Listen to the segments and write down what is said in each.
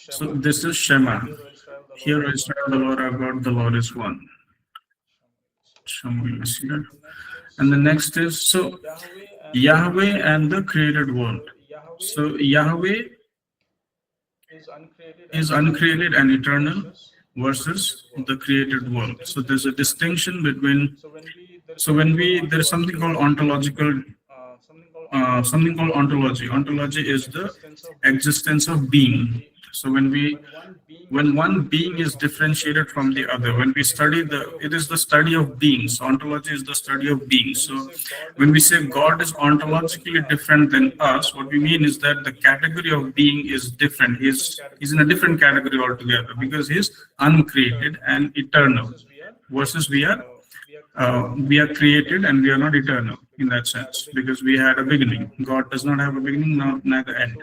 So this is Shema. Here Israel, the Lord our God, the Lord is one. And the next is so Yahweh and the created world. So Yahweh is uncreated and eternal versus the created world. So there's a distinction between. So when there's something called ontological. Something called ontology. Ontology is the existence of being. So when one being is differentiated from the other, when we study it is the study of beings. Ontology is the study of beings. So when we say God is ontologically different than us, what we mean is that the category of being is different. He's in a different category altogether because he's uncreated and eternal, versus we are created and we are not eternal in that sense, because we had a beginning. God does not have a beginning, neither end.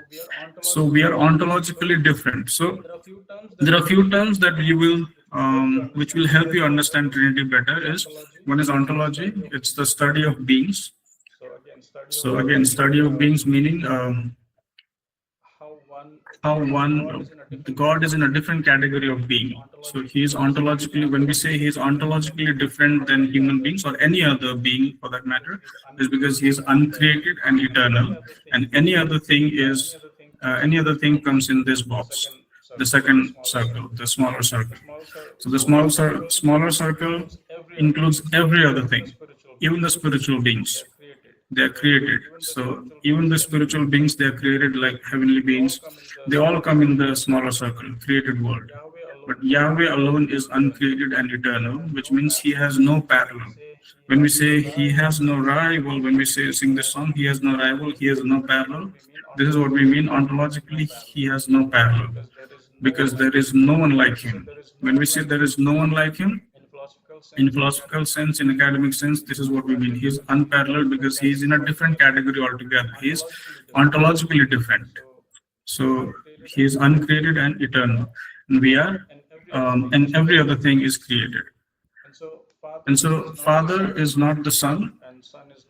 So we are ontologically different. So there are a few terms that you will, which will help you understand Trinity better. Is one is ontology. It's the study of beings. So again, study of beings meaning how one God is in a different category of being. So he is ontologically, when we say he is ontologically different than human beings or any other being for that matter, is because he is uncreated and eternal, and any other thing comes in this box, the second circle, the smaller circle. So the smaller circle includes every other thing, even the spiritual beings. They are created. So even the spiritual beings, they are created like heavenly beings. They all come in the smaller circle, created world. But Yahweh alone is uncreated and eternal, which means he has no parallel. When we say he has no rival, when we sing this song, he has no rival, he has no parallel, this is what we mean. Ontologically, he has no parallel, because there is no one like him. When we say there is no one like him, in philosophical sense, in academic sense, this is what we mean. He is unparalleled because he is in a different category altogether. He is ontologically different. So he is uncreated and eternal, and we are, and every other thing is created. And so Father is not the Son,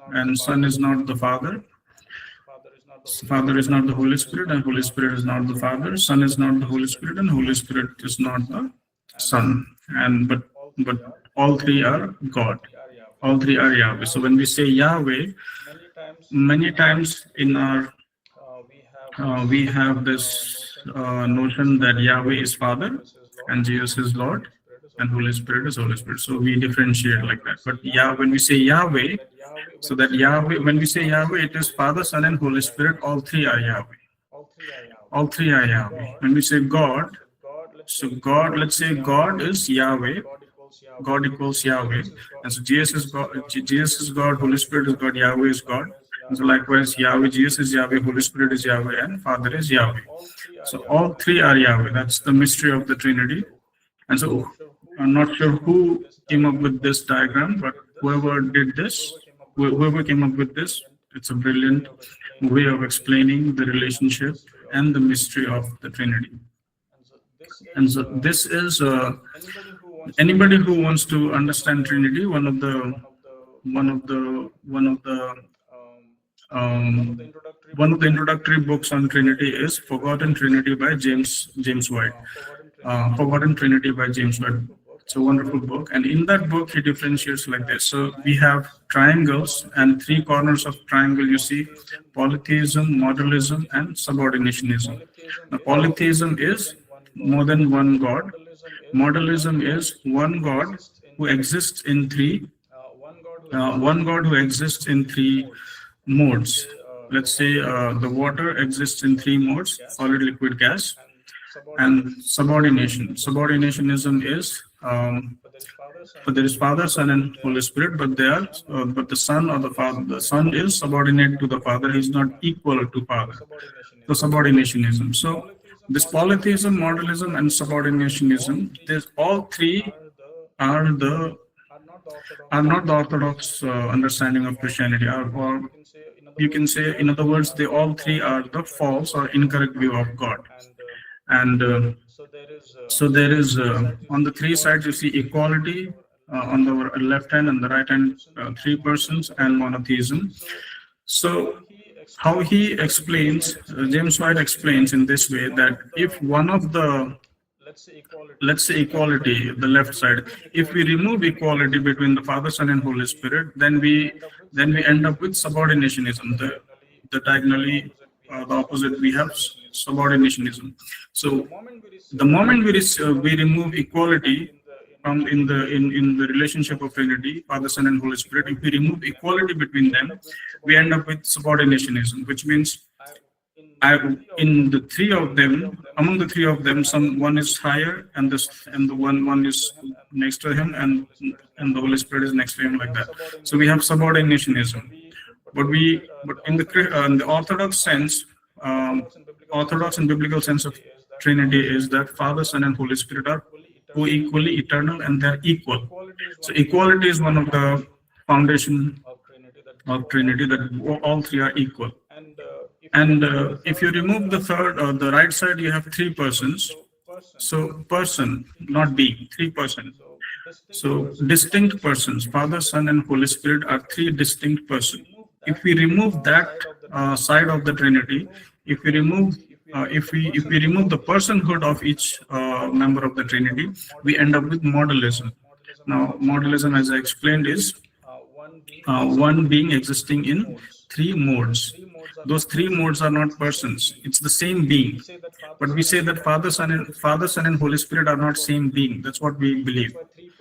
and Son is not the Father. Father is not the Holy Spirit, and Holy Spirit is not the Father. Son is not the Holy Spirit, and Holy Spirit is not the Son. And but all three are God. All three are Yahweh. So when we say Yahweh, many times in our we have this notion that Yahweh is Father and Jesus is Lord and Holy Spirit is Holy Spirit. So we differentiate like that. But when we say Yahweh, so that Yahweh, when we say Yahweh, it is Father, Son, and Holy Spirit. All three are Yahweh. All three are Yahweh. When we say God, so God, let's say God is Yahweh. God equals Yahweh. And so Jesus is God, Holy Spirit is God, Yahweh is God. And so likewise, Yahweh, Jesus is Yahweh, Holy Spirit is Yahweh, and Father is Yahweh. So all three are Yahweh. That's the mystery of the Trinity. And so I'm not sure who came up with this diagram, but whoever did this, whoever came up with this, it's a brilliant way of explaining the relationship and the mystery of the Trinity. And so this is anybody who wants to understand Trinity. One of the introductory books on Trinity is Forgotten Trinity by James White. Forgotten Trinity by James White. It's a wonderful book, and in that book he differentiates like this. So we have triangles, and three corners of triangle you see: polytheism, modalism, and subordinationism. Now, polytheism is more than one God. Modalism is one God who exists in three. One God who exists in three modes. Let's say the water exists in three modes: solid, liquid, gas. And subordinationism is but there is Father, Son, and Holy Spirit, but the Son or the Father, the Son is subordinate to the Father. He is not equal to Father. So subordinationism. So this polytheism, modalism, and subordinationism, all three are not the orthodox understanding of Christianity, or you can say, in other words, they all three are the false or incorrect view of God. And so there is on the three sides you see equality, on the left hand and the right hand, three persons, and monotheism. So how he explains, James White explains in this way that if one of the, let's say equality, the left side, if we remove equality between the Father, Son, and Holy Spirit, then we end up with subordinationism. The diagonally, the opposite, we have subordinationism. So the moment we remove equality from in the relationship of Trinity, Father, Son, and Holy Spirit, if we remove equality between them, we end up with subordinationism, which means in the three of them, among the three of them, one is higher, and the one is next to him, and the Holy Spirit is next to him, like that. So we have subordinationism. But in the Orthodox sense, Orthodox and biblical sense of Trinity is that Father, Son, and Holy Spirit are co-equally eternal, and they're equal. So equality is one of the foundation of Trinity, that all three are equal. And if you remove the third or the right side, you have three persons. So person, not being, three persons. So distinct persons, Father, Son, and Holy Spirit are three distinct persons. If we remove that side of the Trinity, if we remove the personhood of each member of the Trinity, we end up with modalism. Now, modalism, as I explained, is one being existing in three modes. Those three modes are not persons; it's the same being. But we say that Father, Son, and Holy Spirit are not same being. That's what we believe.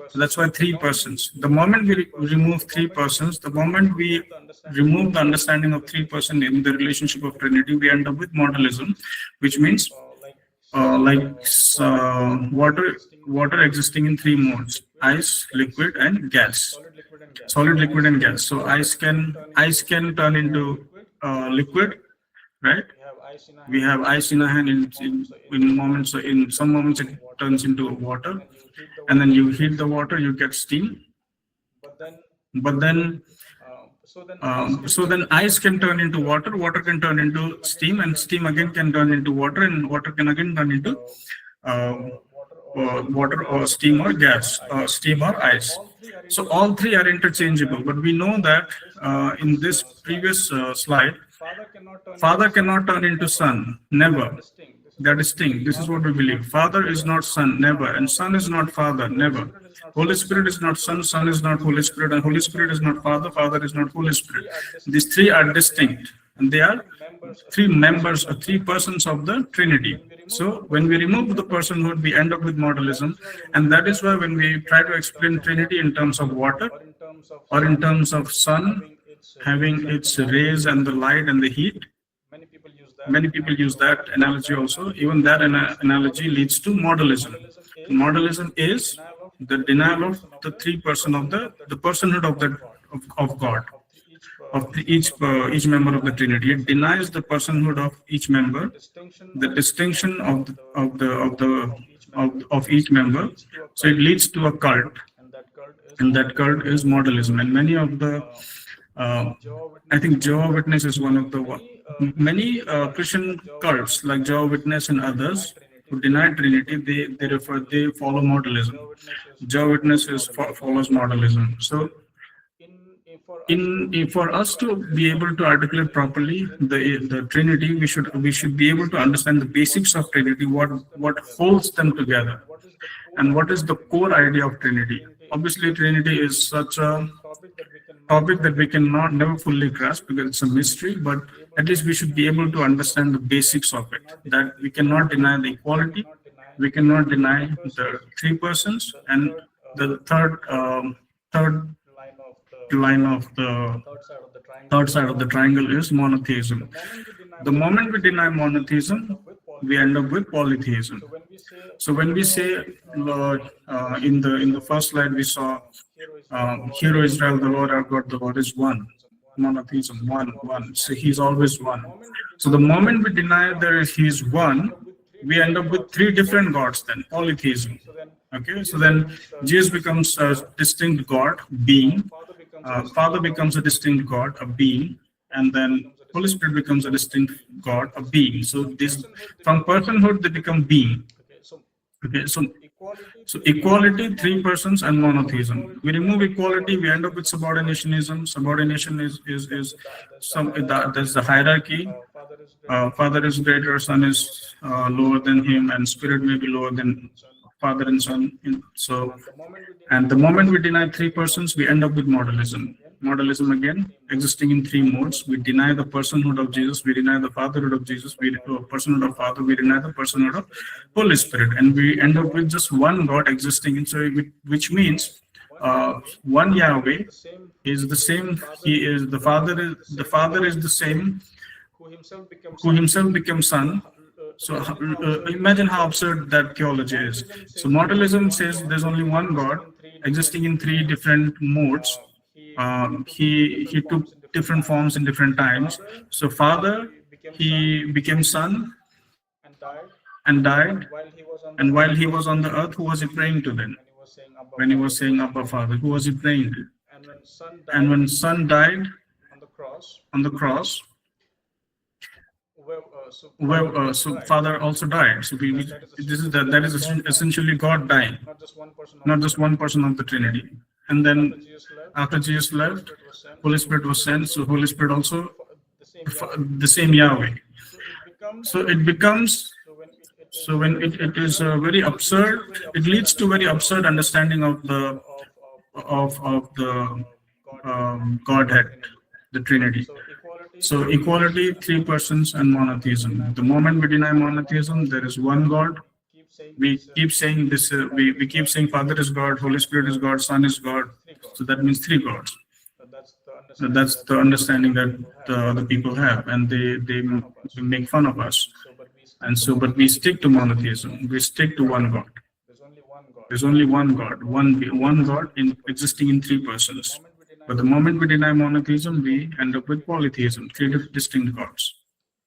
So that's why three persons. The moment we remove three persons, the moment we remove the understanding of three persons in the relationship of Trinity, we end up with modalism, which means water existing in three modes: ice, liquid, and gas. Solid, liquid, and gas. So ice can turn into liquid, right? We have ice in a hand in moments. In some moments, it turns into water, and then you heat the water, you get steam. But then, so then ice can turn into water, water can turn into steam, and steam again can turn into water, and water can again turn into water or steam or gas, steam or ice. So all three are interchangeable, but we know that in this previous slide, Father cannot turn into Son, never. They're distinct. This is what we believe. Father is not Son, never, and Son is not Father, never. Holy Spirit is not Son, Son is not Holy Spirit, and Holy Spirit is not Father, Father is not Holy Spirit. These three are distinct, and they are three members or three persons of the Trinity. So when we remove the personhood, we end up with modalism, and that is why when we try to explain Trinity in terms of water or in terms of sun having its rays and the light and the heat, many people use that analogy also. Even that analogy leads to modalism. Modalism is the denial of the three person of the personhood of God, of each member of the Trinity. It denies the personhood of each member, the distinction of each member. So it leads to a cult, and that cult is modalism. And many of the I think Jehovah's Witness is one of the many Christian cults like Jehovah's Witness and others who deny Trinity. They follow modalism. Jehovah's Witness follows modalism. So for us to be able to articulate properly the Trinity, we should be able to understand the basics of Trinity, what holds them together, and what is the core idea of Trinity. Obviously, Trinity is such a topic that we cannot never fully grasp because it's a mystery, but at least we should be able to understand the basics of it, that we cannot deny the equality, we cannot deny the three persons, and the third line of the third side of the triangle is monotheism. The moment we deny monotheism, we end up with polytheism. So when we say in the first slide we saw, Hear, O Israel, the Lord our God, the Lord is one. Monotheism, one. So he's always one. So the moment we deny that he's one, we end up with three different gods then, polytheism. Okay, so then Jesus becomes a distinct God, being. Father becomes a distinct God, a being. And then Holy Spirit becomes a distinct God, a being. So this, from personhood, they become being. Okay, so So equality, three persons, and monotheism. We remove equality, we end up with subordinationism. Subordination is some there's the hierarchy. Father is greater, son is lower than him, and spirit may be lower than father and son. So, and the moment we deny three persons, we end up with modalism. Modalism again, existing in three modes. We deny the personhood of Jesus, we deny the fatherhood of Jesus, we personhood of Father, we deny the personhood of Holy Spirit, and we end up with just one God existing in. So, which means one Yahweh is the same. He is the Father. The Father is the same, who himself became Son. So imagine how absurd that theology is. So modalism says there's only one God existing in three different modes. He took different forms in different times. So Father, he became Son and died. And while he was on the earth, who was he praying to then? When he was saying Abba Father, who was he praying to? And when Son died on the cross, so Father also died. So that is essentially God dying, not just one person of the Trinity. And then after Jesus left, Holy Spirit was sent. So Holy Spirit also the same Yahweh. So it becomes. So when it is very absurd, it leads to very absurd understanding of the Godhead, the Trinity. So equality, three persons, and monotheism. The moment we deny monotheism, there is one God. We keep saying this. We keep saying Father is God, Holy Spirit is God, Son is God. So that means three gods. So that's the understanding that the other people have, and they make fun of us. And so, but we stick to monotheism. We stick to one God. There's only one God, one God existing in three persons. But the moment we deny monotheism, we end up with polytheism, three distinct gods.